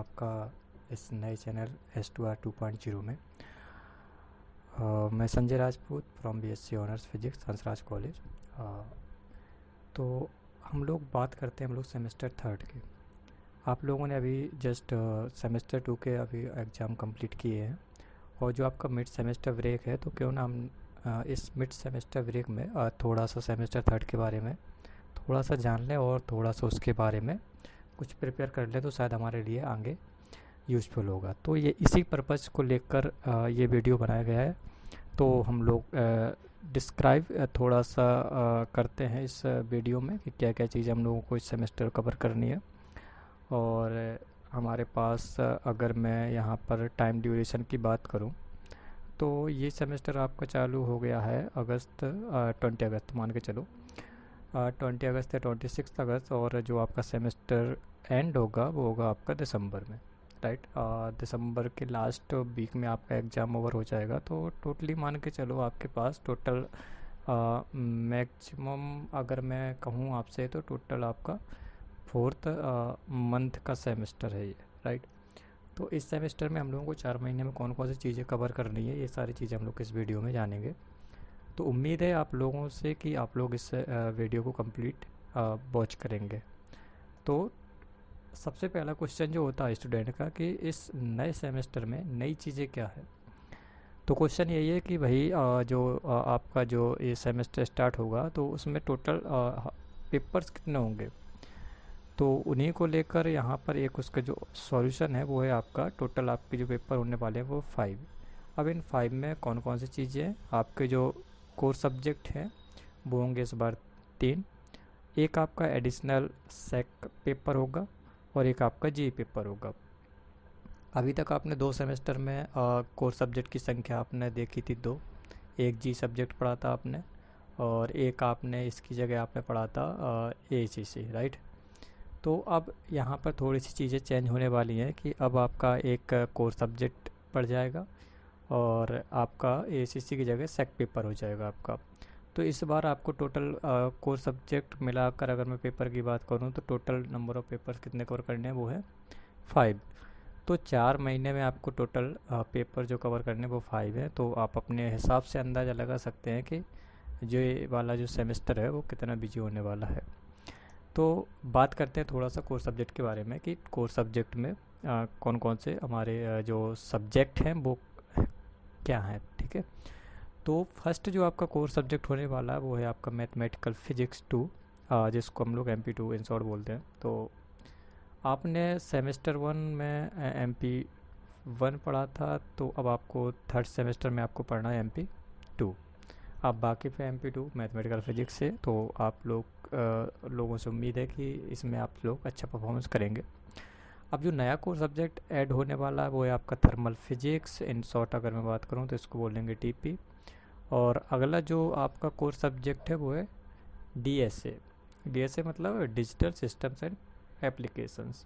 आपका इस नए चैनल S2R 2.0 में। मैं Sanjay Rajput from BSc honours physics Hansraj college. तो हम लोग बात करते हैं हम लोग सेमेस्टर थर्ड की। आप लोगों ने अभी जस्ट सेमेस्टर टू के अभी एग्ज़ाम कंप्लीट किए हैं और जो आपका मिड सेमेस्टर ब्रेक है, तो क्यों ना हम इस मिड सेमेस्टर ब्रेक में थोड़ा सा सेमेस्टर थर्ड के बारे में थोड़ा सा जान लें और थोड़ा सा उसके बारे में कुछ प्रिपेयर कर लें, तो शायद हमारे लिए आगे यूज़फुल होगा। तो ये इसी पर्पज़ को लेकर ये वीडियो बनाया गया है। तो हम लोग डिस्क्राइब थोड़ा सा करते हैं इस वीडियो में कि क्या क्या चीज़ें हम लोगों को इस सेमेस्टर कवर करनी है। और हमारे पास अगर मैं यहाँ पर टाइम ड्यूरेशन की बात करूँ, तो ये सेमेस्टर आपका चालू हो गया है 20 अगस्त मान के चलो, 20 अगस्त या 26 अगस्त, और जो आपका सेमेस्टर एंड होगा वो होगा आपका दिसंबर में, राइट। दिसंबर के लास्ट वीक में आपका एग्ज़ाम ओवर हो जाएगा। तो टोटली मान के चलो आपके पास टोटल मैक्सिमम अगर मैं कहूँ आपसे, तो टोटल आपका 4th मंथ का सेमेस्टर है ये, राइट। तो इस सेमेस्टर में हम लोगों को 4 महीने में कौन कौन सी चीज़ें कवर करनी है, ये सारी चीज़ें हम लोग इस वीडियो में जानेंगे। तो उम्मीद है आप लोगों से कि आप लोग इस वीडियो को कंप्लीट वॉच करेंगे। तो सबसे पहला क्वेश्चन जो होता है स्टूडेंट का कि इस नए सेमेस्टर में नई चीज़ें क्या है। तो क्वेश्चन यही है कि भाई जो आपका जो ये सेमेस्टर स्टार्ट होगा तो उसमें टोटल पेपर्स कितने होंगे। तो उन्हीं को लेकर यहाँ पर एक उसका जो सॉल्यूशन है वो है आपका टोटल आपके जो पेपर होने वाले हैं वो 5। अब इन 5 में कौन कौन सी चीज़ें हैं, आपके जो कोर सब्जेक्ट हैं वो होंगे इस बार 3। एक आपका एडिशनल सेक पेपर होगा और एक आपका जी पेपर होगा। अभी तक आपने 2 सेमेस्टर में कोर सब्जेक्ट की संख्या आपने देखी थी 2। एक जी सब्जेक्ट पढ़ा था आपने और एक आपने इसकी जगह आपने पढ़ा था ACC, राइट। तो अब यहाँ पर थोड़ी सी चीज़ें चेंज होने वाली हैं कि अब आपका एक कोर सब्जेक्ट पड़ जाएगा और आपका ACC की जगह सेक पेपर हो जाएगा आपका। तो इस बार आपको टोटल कोर सब्जेक्ट मिलाकर अगर मैं पेपर की बात करूँ तो टोटल नंबर ऑफ़ पेपर्स कितने कवर करने हैं वो है 5। तो 4 महीने में आपको टोटल पेपर जो कवर करने हैं वो 5 है। तो आप अपने हिसाब से अंदाज़ा लगा सकते हैं कि जो ये वाला जो सेमेस्टर है वो कितना बिजी होने वाला है। तो बात करते हैं थोड़ा सा कोर सब्जेक्ट के बारे में कि कोर सब्जेक्ट में कौन कौन से हमारे जो सब्जेक्ट हैं वो क्या हैं, ठीक है। तो फर्स्ट जो आपका कोर सब्जेक्ट होने वाला है वो है आपका मैथमेटिकल फिजिक्स 2, जिसको हम लोग MP2 इन शॉर्ट बोलते हैं। तो आपने सेमेस्टर 1 में MP1 पढ़ा था, तो अब आपको थर्ड सेमेस्टर में आपको पढ़ना है MP2। आप बाकी पे MP2 मैथमेटिकल फिजिक्स से, तो आप लोगों से उम्मीद है कि इसमें आप लोग अच्छा परफॉर्मेंस करेंगे। अब जो नया कोर्स सब्जेक्ट ऐड होने वाला है वो है आपका थर्मल फिजिक्स, इन शॉर्ट अगर मैं बात करूँ तो इसको बोलेंगे TP। और अगला जो आपका कोर्स सब्जेक्ट है वो है DSA मतलब डिजिटल सिस्टम्स एंड एप्लीकेशंस।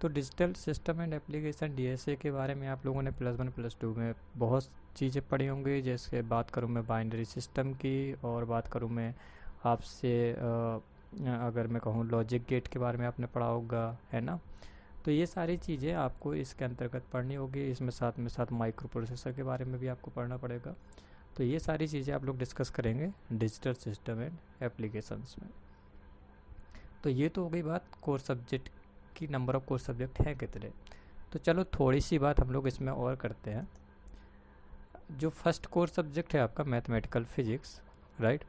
तो digital system and application DSA के बारे में आप लोगों ने +1 +2 में बहुत चीज़ें पढ़ी होंगी। जैसे बात करूँ मैं बाइनरी सिस्टम की, और बात करूँ मैं आपसे अगर मैं कहूँ लॉजिक गेट के बारे में आपने पढ़ा होगा, है ना। तो ये सारी चीज़ें आपको इसके अंतर्गत पढ़नी होगी। इसमें साथ माइक्रो प्रोसेसर के बारे में भी आपको पढ़ना पड़ेगा। तो ये सारी चीज़ें आप लोग डिस्कस करेंगे डिजिटल सिस्टम एंड एप्लीकेशंस में। तो ये तो हो गई बात कोर सब्जेक्ट की, नंबर ऑफ कोर्स सब्जेक्ट हैं कितने। तो चलो थोड़ी सी बात हम लोग इसमें और करते हैं। जो फर्स्ट कोर्स सब्जेक्ट है आपका मैथमेटिकल फिजिक्स, राइट।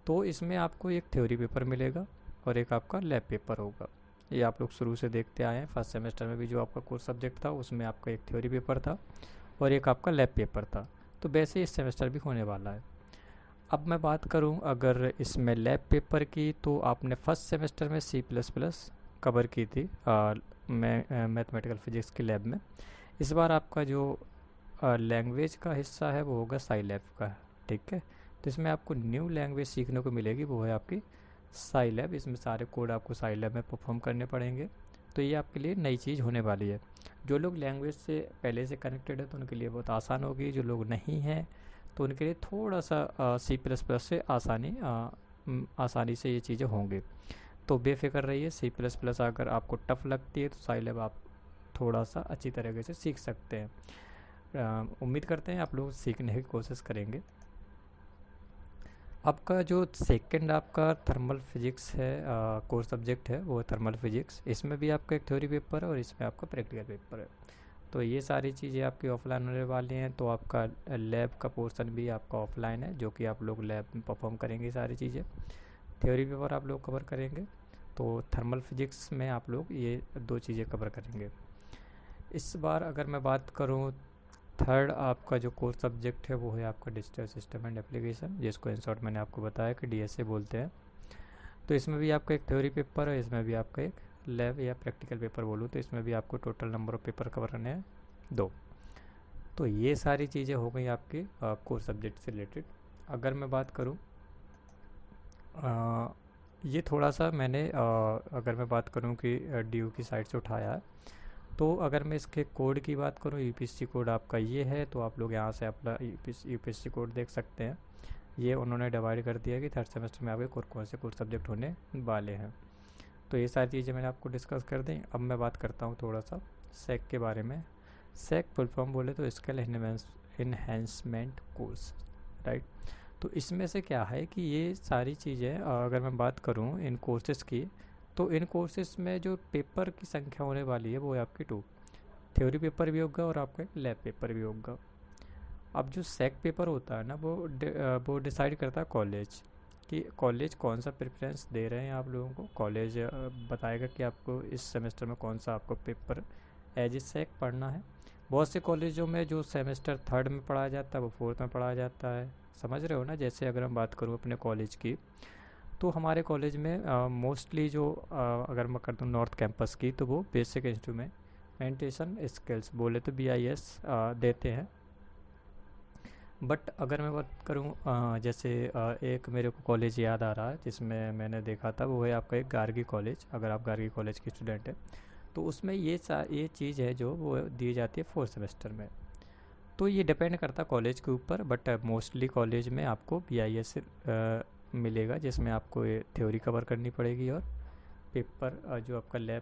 तो इसमें आपको एक थ्योरी पेपर मिलेगा और एक आपका लैब पेपर होगा। ये आप लोग शुरू से देखते आए हैं। फर्स्ट सेमेस्टर में भी जो आपका कोर्स सब्जेक्ट था उसमें आपका एक थ्योरी पेपर था और एक आपका लैब पेपर था। तो वैसे इस सेमेस्टर भी होने वाला है। अब मैं बात करूं अगर इसमें लैब पेपर की, तो आपने फर्स्ट सेमेस्टर में C++ कवर की थी मैथमेटिकल फिजिक्स की लैब में। इस बार आपका जो लैंग्वेज का हिस्सा है वो होगा साइलैब का, ठीक है। तो इसमें आपको न्यू लैंग्वेज सीखने को मिलेगी, वो है आपकी साइलैब। इसमें सारे कोड आपको साइलैब में परफॉर्म करने पड़ेंगे। तो ये आपके लिए नई चीज़ होने वाली है। जो लोग लैंग्वेज से पहले से कनेक्टेड है तो उनके लिए बहुत आसान होगी। जो लोग नहीं हैं तो उनके लिए थोड़ा सा C++ से आसानी से ये चीज़ें होंगी। तो बेफिक्र रहिए। C++ अगर आपको टफ़ लगती है तो साइलैब आप थोड़ा सा अच्छी तरीके से सीख सकते हैं। उम्मीद करते हैं आप लोग सीखने की कोशिश करेंगे। आपका जो सेकंड आपका थर्मल फिजिक्स है, कोर सब्जेक्ट है, वो थर्मल फिजिक्स। इसमें भी आपका एक थ्योरी पेपर है और इसमें आपका प्रैक्टिकल पेपर है। तो ये सारी चीज़ें आपकी ऑफलाइन होने वाली हैं। तो आपका लैब का पोर्शन भी आपका ऑफलाइन है, जो कि आप लोग लैब में परफॉर्म करेंगे सारी चीज़ें। थ्योरी पेपर आप लोग कवर करेंगे। तो थर्मल फिजिक्स में आप लोग ये 2 चीज़ें कवर करेंगे। इस बार अगर मैं बात करूँ, थर्ड आपका जो कोर सब्जेक्ट है वो है आपका डिजिटल सिस्टम एंड एप्लीकेशन, जिसको इन शॉर्ट मैंने आपको बताया कि डीएसए बोलते हैं। तो इसमें भी आपका एक थ्योरी पेपर है, इसमें भी आपका एक लैब या प्रैक्टिकल पेपर बोलूँ तो इसमें भी आपको total number of paper cover करने हैं 2। तो ये सारी चीज़ें हो गई आपके कोर सब्जेक्ट से रिलेटेड। अगर मैं बात करूँ, ये थोड़ा सा मैंने अगर मैं बात करूँ कि डी की साइड से उठाया है। तो अगर मैं इसके कोड की बात करूँ, यूपीएससी कोड आपका ये है। तो आप लोग यहाँ से अपना यूपीएससी कोड देख सकते हैं। ये उन्होंने डिवाइड कर दिया कि थर्ड सेमेस्टर में आपके कौन से कोर्स सब्जेक्ट होने वाले हैं। तो ये सारी चीज़ें मैंने आपको डिस्कस कर दी। अब मैं बात करता हूँ थोड़ा सा सेक के बारे में। सेक फुल फॉर्म बोले तो स्किल इन्हेंसमेंट कोर्स, राइट। तो इसमें से क्या है कि ये सारी चीज़ें अगर मैं बात करूँ इन कोर्सेज़ की, तो इन कोर्सेज़ में जो पेपर की संख्या होने वाली है वो है आपकी 2। थ्योरी पेपर भी होगा और आपका लैब पेपर भी होगा। अब जो सेक पेपर होता है ना, वो डिसाइड करता है कॉलेज, कि कॉलेज कौन सा प्रेफरेंस दे रहे हैं आप लोगों को। कॉलेज बताएगा कि आपको इस सेमेस्टर में कौन सा आपको पेपर एज ए सेक पढ़ना है। बहुत से कॉलेजों में जो सेमेस्टर थर्ड में पढ़ाया जाता है वो फोर्थ में पढ़ाया जाता है, समझ रहे हो ना। जैसे अगर हम बात करूँ अपने कॉलेज की, तो हमारे कॉलेज में मोस्टली जो अगर मैं कर दूँ नॉर्थ कैंपस की, तो वो बेसिक इंस्ट्रूमेंटेशन स्किल्स बोले तो BIS देते हैं। बट अगर मैं बात करूँ जैसे एक मेरे को कॉलेज याद आ रहा है जिसमें मैंने देखा था, वो है आपका एक गार्गी कॉलेज। अगर आप गार्गी कॉलेज के स्टूडेंट हैं तो उसमें ये चीज़ है जो वो दी जाती है 4th सेमेस्टर में। तो ये डिपेंड करता है कॉलेज के ऊपर, बट मोस्टली कॉलेज में आपको BIS मिलेगा, जिसमें आपको ये थ्योरी कवर करनी पड़ेगी और पेपर जो आपका लैब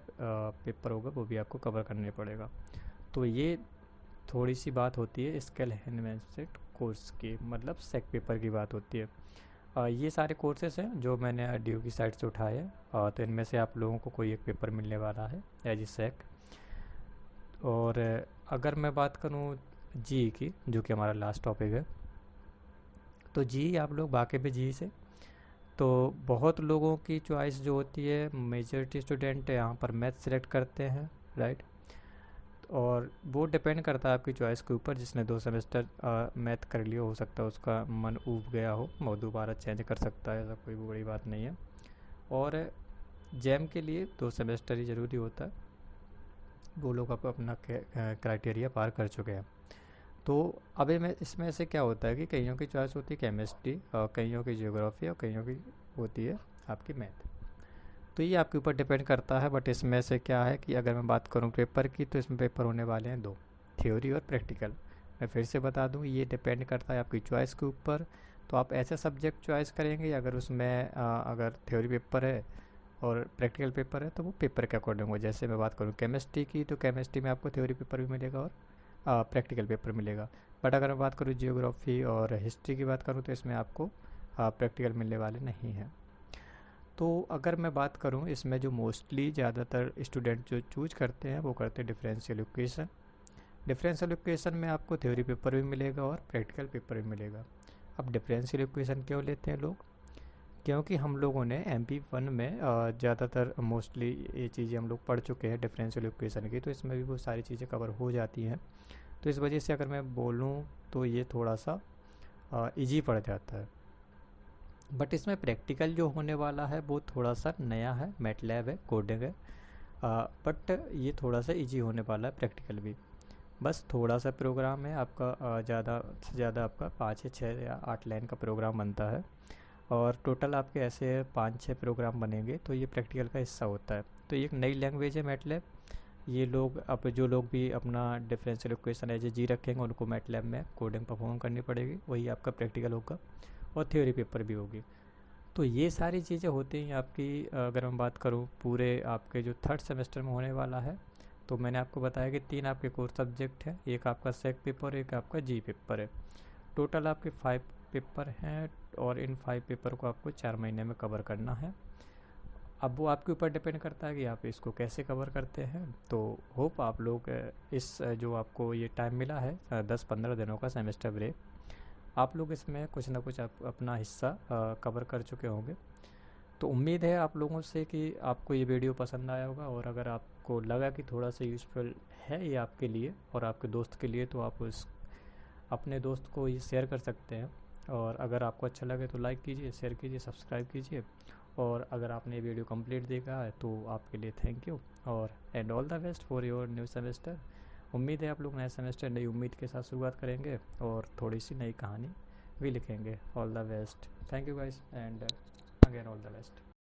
पेपर होगा वो भी आपको कवर करने पड़ेगा। तो ये थोड़ी सी बात होती है स्किल एनहांसमेंट कोर्स की, मतलब सेक पेपर की बात होती है। ये सारे कोर्सेज हैं जो मैंने ड्यू की साइड से उठाए हैं। तो इनमें से आप लोगों को कोई एक पेपर मिलने वाला है एज ए सेक। और अगर मैं बात करूँ जी की, जो कि हमारा लास्ट टॉपिक है, तो जी आप लोग वाकई में जी से, तो बहुत लोगों की चॉइस जो होती है, मेजॉरिटी स्टूडेंट यहाँ पर मैथ सेलेक्ट करते हैं, राइट। और वो डिपेंड करता है आपकी चॉइस के ऊपर। जिसने 2 सेमेस्टर मैथ कर लिया, हो सकता है उसका मन ऊब गया हो, वो दोबारा चेंज कर सकता है, ऐसा कोई बड़ी बात नहीं है। और जैम के लिए 2 सेमेस्टर ही ज़रूरी होता है। वो लोग अपना क्राइटेरिया पार कर चुके हैं। तो अभी मैं इसमें से क्या होता है कि कईयों की चॉइस होती है केमिस्ट्री, और कईयों की ज्योग्राफी, और कईयों की होती है आपकी मैथ। तो ये आपके ऊपर डिपेंड करता है। बट इसमें से क्या है कि अगर मैं बात करूँ पेपर की, तो इसमें पेपर होने वाले हैं 2, थ्योरी और प्रैक्टिकल। मैं फिर से बता दूँ, ये डिपेंड करता है आपकी चॉइस के ऊपर। तो आप ऐसे सब्जेक्ट चॉइस करेंगे, अगर उसमें अगर थ्योरी पेपर है और प्रैक्टिकल पेपर है, तो वो पेपर के अकॉर्डिंग हो। जैसे मैं बात करूँ केमिस्ट्री की, तो केमिस्ट्री में आपको थ्योरी पेपर भी मिलेगा और प्रैक्टिकल पेपर मिलेगा। बट अगर मैं बात करूँ जियोग्राफी और हिस्ट्री की बात करूँ, तो इसमें आपको प्रैक्टिकल मिलने वाले नहीं हैं। तो अगर मैं बात करूं, इसमें जो मोस्टली ज़्यादातर स्टूडेंट जो चूज करते हैं वो करते हैं डिफरेंशियल इक्वेशन। डिफरेंशियल इक्वेशन में आपको थ्योरी पेपर भी मिलेगा और प्रैक्टिकल पेपर भी मिलेगा। अब डिफरेंशियल इक्वेशन क्यों लेते हैं लोग? क्योंकि हम लोगों ने MP1 में ज़्यादातर मोस्टली ये चीज़ें हम लोग पढ़ चुके हैं डिफरेंशियल इक्वेशन की, तो इसमें भी वो सारी चीज़ें कवर हो जाती हैं। तो इस वजह से अगर मैं बोलूँ तो ये थोड़ा सा ईजी पड़ जाता है। बट इसमें प्रैक्टिकल जो होने वाला है वो थोड़ा सा नया है, मैटलैब है, कोडिंग है। बट ये थोड़ा सा इजी होने वाला है प्रैक्टिकल भी। बस थोड़ा सा प्रोग्राम है आपका, ज़्यादा से ज़्यादा आपका 5 या 6 या 8 लाइन का प्रोग्राम बनता है। और टोटल आपके ऐसे 5-6 प्रोग्राम बनेंगे, तो ये प्रैक्टिकल का हिस्सा होता है। तो ये एक नई लैंग्वेज है मैटलैब। ये लोग अब जो लोग भी अपना डिफरेंशियल इक्वेशन एज ए जी रखेंगे, उनको मैटलैब में कोडिंग परफॉर्म करनी पड़ेगी, वही आपका प्रैक्टिकल होगा और थ्योरी पेपर भी होगी। तो ये सारी चीज़ें होती हैं आपकी। अगर मैं बात करूँ पूरे आपके जो थर्ड सेमेस्टर में होने वाला है, तो मैंने आपको बताया कि 3 आपके कोर सब्जेक्ट हैं, एक आपका सेक पेपर, एक आपका जी पेपर है। टोटल आपके 5 पेपर हैं और इन 5 पेपर को आपको 4 महीने में कवर करना है। अब वो आपके ऊपर डिपेंड करता है कि आप इसको कैसे कवर करते हैं। तो होप आप लोग इस जो आपको ये टाइम मिला है 10-15 दिनों का सेमेस्टर ब्रेक, आप लोग इसमें कुछ ना कुछ आप अपना हिस्सा कवर कर चुके होंगे। तो उम्मीद है आप लोगों से कि आपको ये वीडियो पसंद आया होगा, और अगर आपको लगा कि थोड़ा सा यूज़फुल है ये आपके लिए और आपके दोस्त के लिए, तो आप उस अपने दोस्त को ये शेयर कर सकते हैं। और अगर आपको अच्छा लगे तो लाइक कीजिए, शेयर कीजिए, सब्सक्राइब कीजिए। और अगर आपने ये वीडियो कंप्लीट देखा है तो आपके लिए थैंक यू, और and all the best for your new semester. उम्मीद है आप लोग नए सेमेस्टर नई उम्मीद के साथ शुरुआत करेंगे और थोड़ी सी नई कहानी भी लिखेंगे। All the best, thank you guys, and again all the best.